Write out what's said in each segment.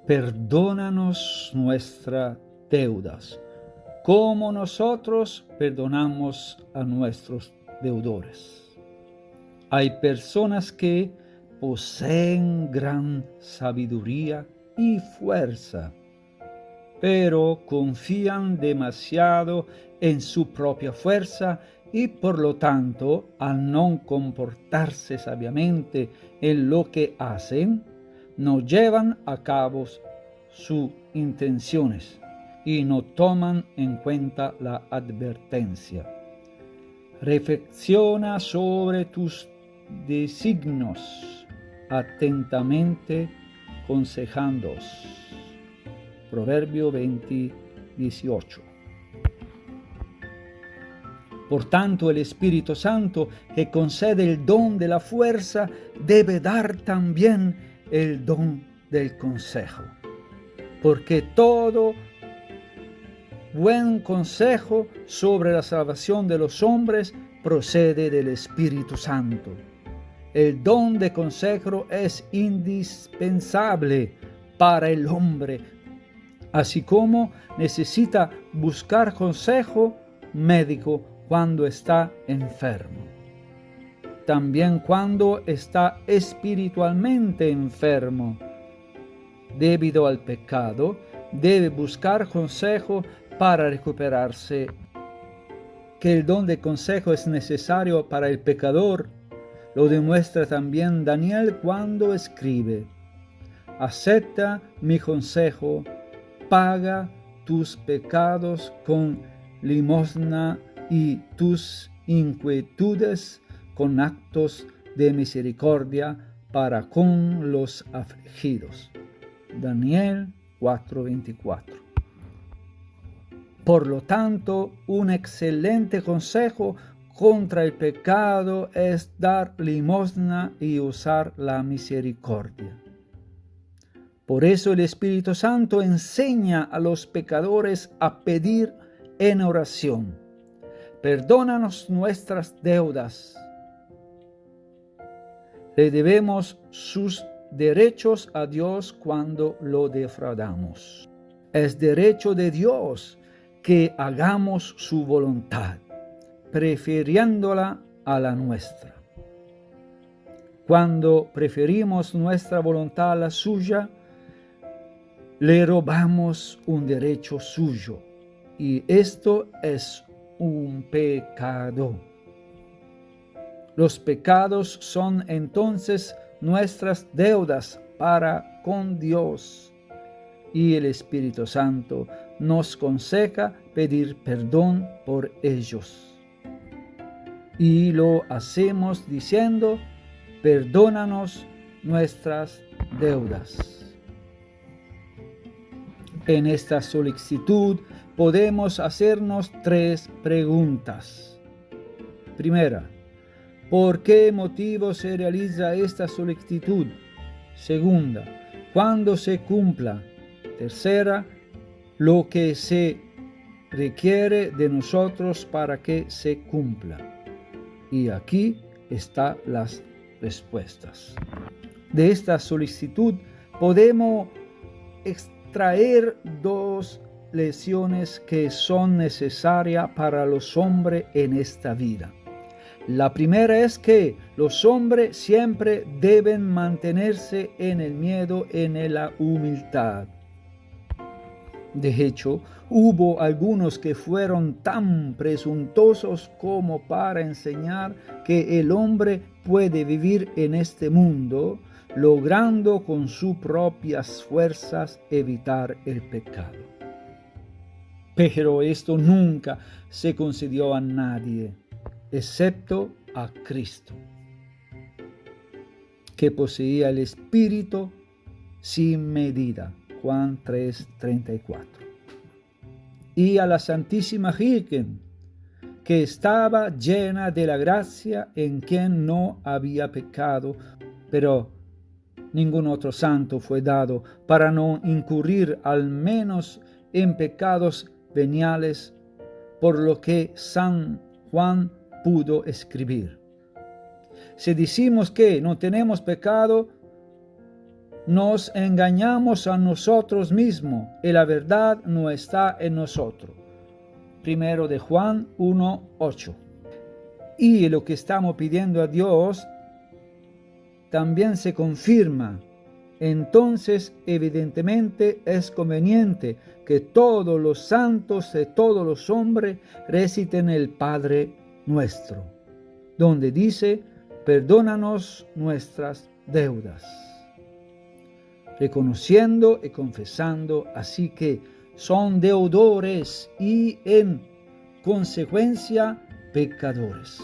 perdónanos nuestras deudas, como nosotros perdonamos a nuestros deudores. Hay personas que poseen gran sabiduría y fuerza, pero confían demasiado en su propia fuerza y por lo tanto, al no comportarse sabiamente en lo que hacen, no llevan a cabo sus intenciones y no toman en cuenta la advertencia. Reflexiona sobre tus designios, atentamente aconsejándoos. Proverbio 20:18. Por tanto, el Espíritu Santo, que concede el don de la fuerza, debe dar también el don del consejo. Porque todo buen consejo sobre la salvación de los hombres procede del Espíritu Santo. El don de consejo es indispensable para el hombre, así como necesita buscar consejo médico cuando está enfermo. También cuando está espiritualmente enfermo, debido al pecado, debe buscar consejo para recuperarse. Que el don de consejo es necesario para el pecador, lo demuestra también Daniel cuando escribe: acepta mi consejo, paga tus pecados con limosna y tus inquietudes con actos de misericordia para con los afligidos. Daniel 4:24. Por lo tanto, un excelente consejo contra el pecado es dar limosna y usar la misericordia. Por eso el Espíritu Santo enseña a los pecadores a pedir en oración: perdónanos nuestras deudas. Le debemos sus derechos a Dios cuando lo defraudamos. Es derecho de Dios que hagamos su voluntad, prefiriéndola a la nuestra. Cuando preferimos nuestra voluntad a la suya, le robamos un derecho suyo, y esto es un pecado. Los pecados son entonces nuestras deudas para con Dios, y el Espíritu Santo nos aconseja pedir perdón por ellos. Y lo hacemos diciendo: perdónanos nuestras deudas. En esta solicitud podemos hacernos 3 preguntas. Primera, ¿por qué motivo se realiza esta solicitud? Segunda, ¿cuándo se cumpla? Tercera, lo que se requiere de nosotros para que se cumpla. Y aquí están las respuestas. De esta solicitud podemos extraer 2 lecciones que son necesarias para los hombres en esta vida. La primera es que los hombres siempre deben mantenerse en el miedo, en la humildad. De hecho, hubo algunos que fueron tan presuntuosos como para enseñar que el hombre puede vivir en este mundo, logrando con sus propias fuerzas evitar el pecado. Pero esto nunca se concedió a nadie, excepto a Cristo, que poseía el Espíritu sin medida. Juan 3:34. Y a la Santísima Virgen, que estaba llena de la gracia, en quien no había pecado, pero ningún otro santo fue dado para no incurrir al menos en pecados veniales, por lo que San Juan pudo escribir: si decimos que no tenemos pecado, nos engañamos a nosotros mismos y la verdad no está en nosotros. Primero de Juan 1:8. Y lo que estamos pidiendo a Dios también se confirma. Entonces, evidentemente, es conveniente que todos los santos de todos los hombres reciten el Padre Nuestro, donde dice: perdónanos nuestras deudas, reconociendo y confesando así que son deudores y en consecuencia pecadores.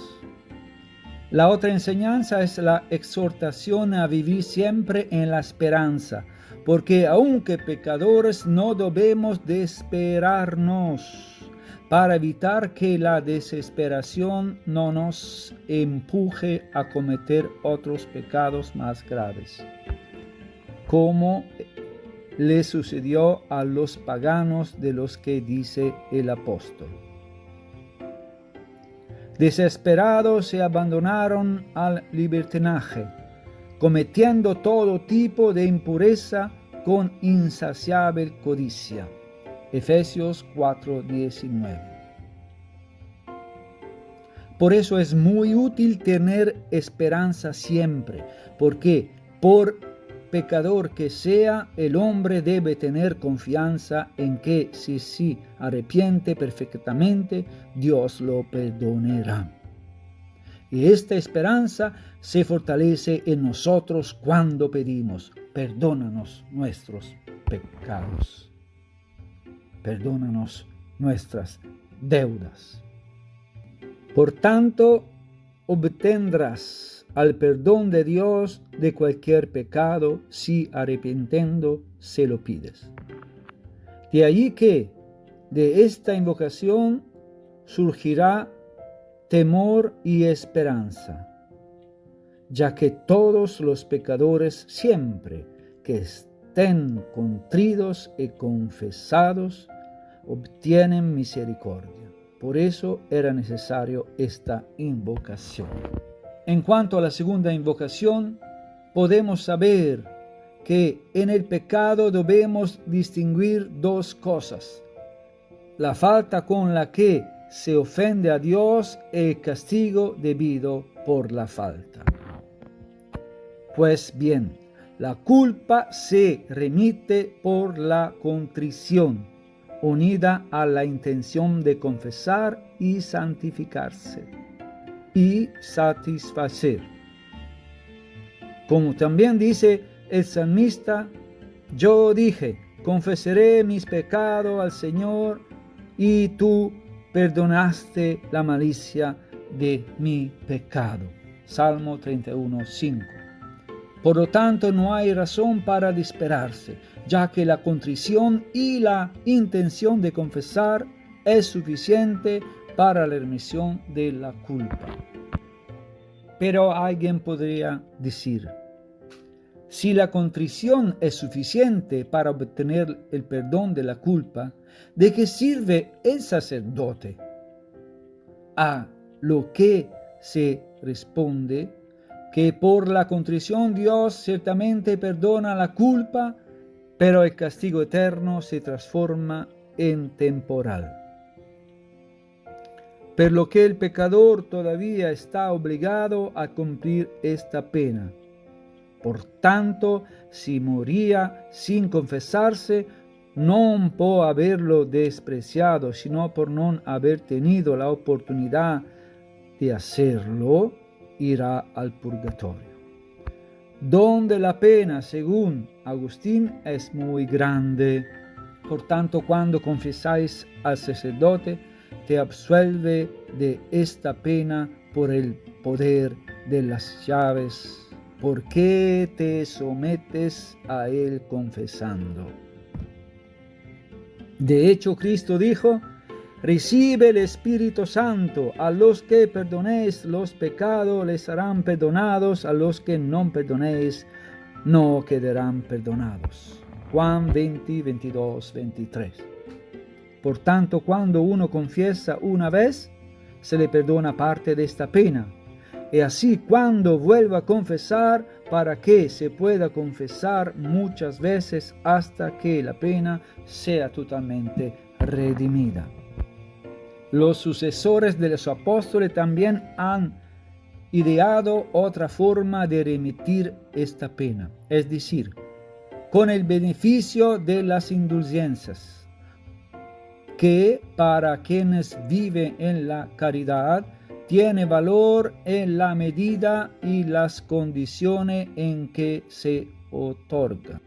La otra enseñanza es la exhortación a vivir siempre en la esperanza, porque aunque pecadores no debemos desesperarnos para evitar que la desesperación no nos empuje a cometer otros pecados más graves, como le sucedió a los paganos de los que dice el apóstol. Desesperados se abandonaron al libertinaje, cometiendo todo tipo de impureza con insaciable codicia. Efesios 4:19. Por eso es muy útil tener esperanza siempre, porque por pecador que sea, el hombre debe tener confianza en que si se arrepiente perfectamente, Dios lo perdonará. Y esta esperanza se fortalece en nosotros cuando pedimos: perdónanos nuestros pecados, perdónanos nuestras deudas. Por tanto, obtendrás al perdón de Dios de cualquier pecado si arrepintiendo se lo pides. De allí que de esta invocación surgirá temor y esperanza, ya que todos los pecadores siempre que estén contritos y confesados obtienen misericordia. Por eso era necesario esta invocación. En cuanto a la segunda invocación, podemos saber que en el pecado debemos distinguir dos cosas: la falta con la que se ofende a Dios y el castigo debido por la falta. Pues bien, la culpa se remite por la contrición, unida a la intención de confesar y santificarse y satisfacer. Como también dice el salmista: yo dije, confesaré mis pecados al Señor, y tú perdonaste la malicia de mi pecado. Salmo 31:5. Por lo tanto, no hay razón para desesperarse, ya que la contrición y la intención de confesar es suficiente para la remisión de la culpa. Pero alguien podría decir: si la contrición es suficiente para obtener el perdón de la culpa, ¿de qué sirve el sacerdote? A lo que se responde que por la contrición Dios ciertamente perdona la culpa, pero el castigo eterno se transforma en temporal. Por lo que el pecador todavía está obligado a cumplir esta pena. Por tanto, si moría sin confesarse, no por haberlo despreciado, sino por no haber tenido la oportunidad de hacerlo, irá al purgatorio, donde la pena, según Agustín, es muy grande. Por tanto, cuando confesáis al sacerdote, te absuelve de esta pena por el poder de las llaves. ¿Por qué te sometes a él confesando? De hecho, Cristo dijo: recibe el Espíritu Santo, a los que perdonéis los pecados les serán perdonados, a los que no perdonéis no quedarán perdonados. Juan 20, 22, 23. Por tanto, cuando uno confiesa una vez, se le perdona parte de esta pena. Y así, cuando vuelva a confesar, para que se pueda confesar muchas veces hasta que la pena sea totalmente redimida. Los sucesores de los apóstoles también han ideado otra forma de remitir esta pena, es decir, con el beneficio de las indulgencias, que para quienes viven en la caridad tiene valor en la medida y las condiciones en que se otorga,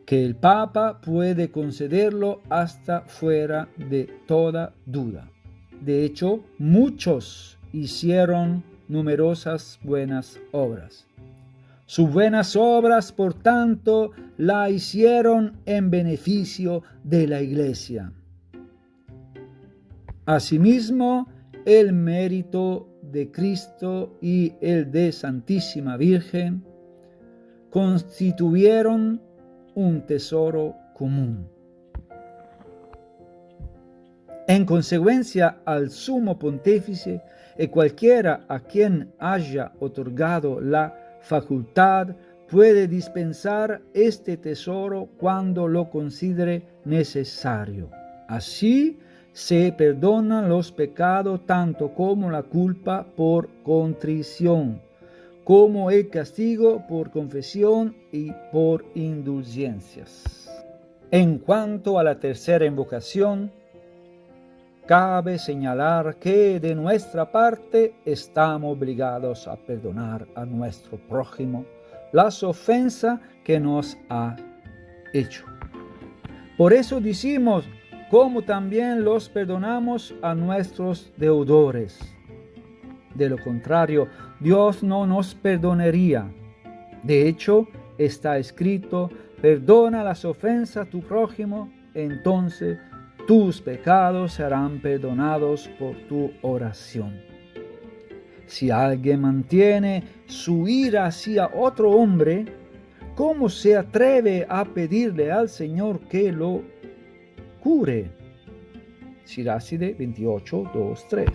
que el Papa puede concederlo hasta fuera de toda duda. De hecho, muchos hicieron numerosas buenas obras. Sus buenas obras, por tanto, la hicieron en beneficio de la Iglesia. Asimismo, el mérito de Cristo y el de Santísima Virgen constituyeron un tesoro común. En consecuencia, al sumo pontífice y cualquiera a quien haya otorgado la facultad puede dispensar este tesoro cuando lo considere necesario. Así se perdonan los pecados tanto como la culpa por contrición, como el castigo por confesión y por indulgencias. En cuanto a la tercera invocación, cabe señalar que de nuestra parte estamos obligados a perdonar a nuestro prójimo las ofensas que nos ha hecho. Por eso decimos, como también los perdonamos a nuestros deudores. De lo contrario, Dios no nos perdonaría. De hecho, está escrito, perdona las ofensas a tu prójimo, entonces tus pecados serán perdonados por tu oración. Si alguien mantiene su ira hacia otro hombre, ¿cómo se atreve a pedirle al Señor que lo cure? Siracide 28, 2, 3.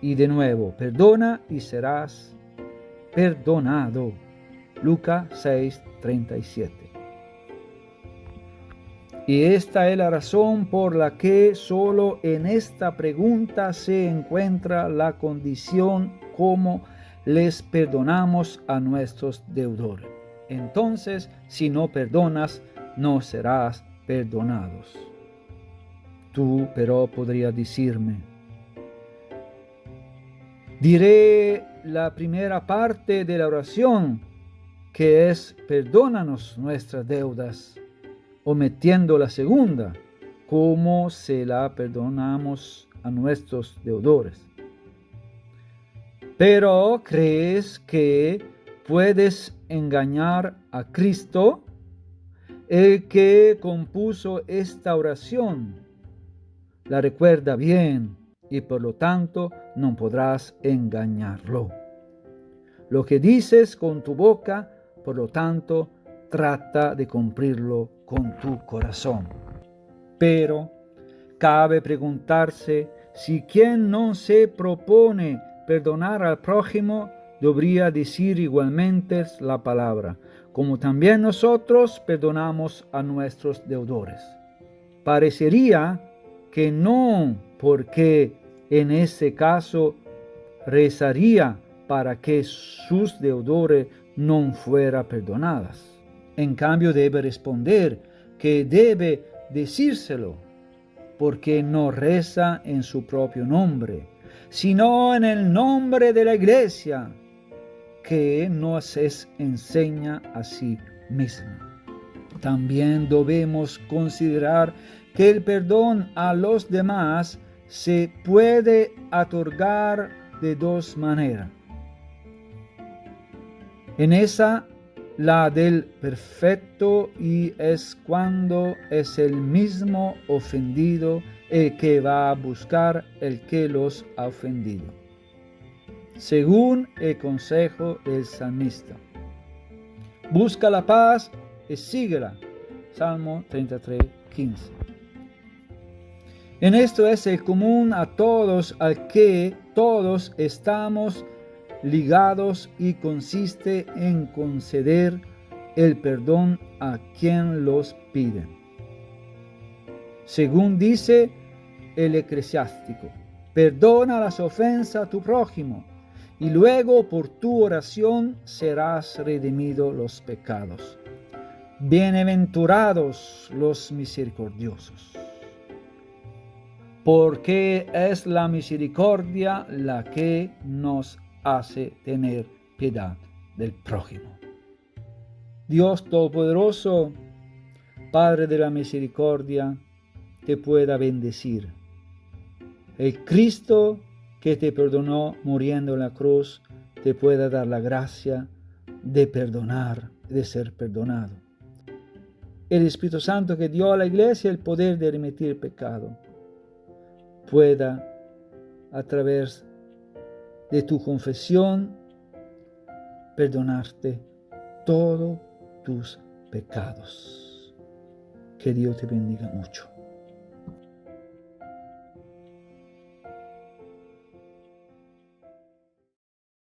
Y de nuevo, perdona y serás perdonado. Lucas 6, 37. Y esta es la razón por la que solo en esta pregunta se encuentra la condición como les perdonamos a nuestros deudores. Entonces, si no perdonas, no serás perdonados. Tú, pero, podrías decirme, diré la primera parte de la oración, que es perdónanos nuestras deudas, omitiendo la segunda, como se la perdonamos a nuestros deudores. Pero ¿crees que puedes engañar a Cristo, el que compuso esta oración? La recuerda bien y por lo tanto no podrás engañarlo. Lo que dices con tu boca, por lo tanto, trata de cumplirlo con tu corazón. Pero cabe preguntarse si quien no se propone perdonar al prójimo debería decir igualmente la palabra, como también nosotros perdonamos a nuestros deudores. Parecería que no, porque en ese caso rezaría para que sus deudores no fueran perdonadas. En cambio debe responder que debe decírselo, porque no reza en su propio nombre, sino en el nombre de la Iglesia, que nos enseña a sí misma. También debemos considerar que el perdón a los demás se puede otorgar de dos maneras. En esa, la del perfecto, y es cuando es el mismo ofendido el que va a buscar el que los ha ofendido, según el consejo del salmista. Busca la paz y síguela. Salmo 33, 15. En esto es el común a todos, al que todos estamos ligados y consiste en conceder el perdón a quien los pide. Según dice el eclesiástico, perdona las ofensas a tu prójimo y luego por tu oración serás redimido los pecados. Bienaventurados los misericordiosos, porque es la misericordia la que nos hace tener piedad del prójimo. Dios Todopoderoso, Padre de la misericordia, te pueda bendecir. El Cristo que te perdonó muriendo en la cruz te pueda dar la gracia de perdonar, de ser perdonado. El Espíritu Santo que dio a la Iglesia el poder de remitir pecado pueda, a través de tu confesión, perdonarte todos tus pecados. Que Dios te bendiga mucho.